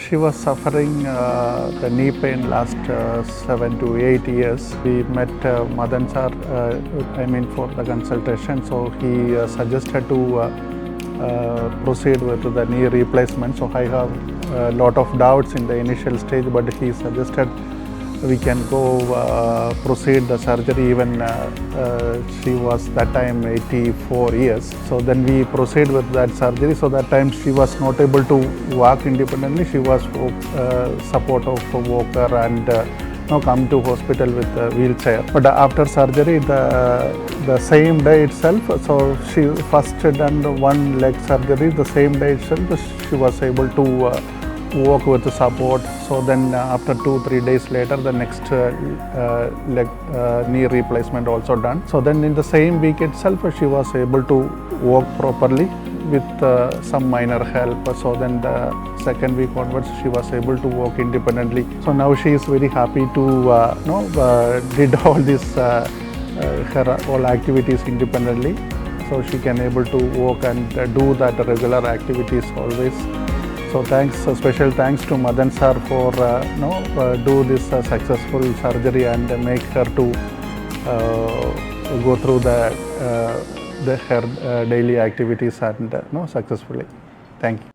She was suffering the knee pain last 7 to 8 years. We met Madhan sir, for the consultation. So he suggested to proceed with the knee replacement. So I have a lot of doubts in the initial stage, but he suggested we can go proceed the surgery. Even she was that time 84 years. So then we proceed with that surgery. So that time she was not able to walk independently. She was support of a walker and come to hospital with a wheelchair. But after surgery, the same day itself, so she first done one leg surgery. The same day itself, she was able to walk with the support. So then after 2-3 days later, the next leg knee replacement also done. So then in the same week itself, she was able to walk properly with some minor help. So then the second week onwards, she was able to walk independently. So now she is very happy to did all this her all activities independently. So she can able to walk and do that regular activities always. So special thanks to Madhan sir for do this successful surgery and make her to go through her daily activities and successfully. Thank you.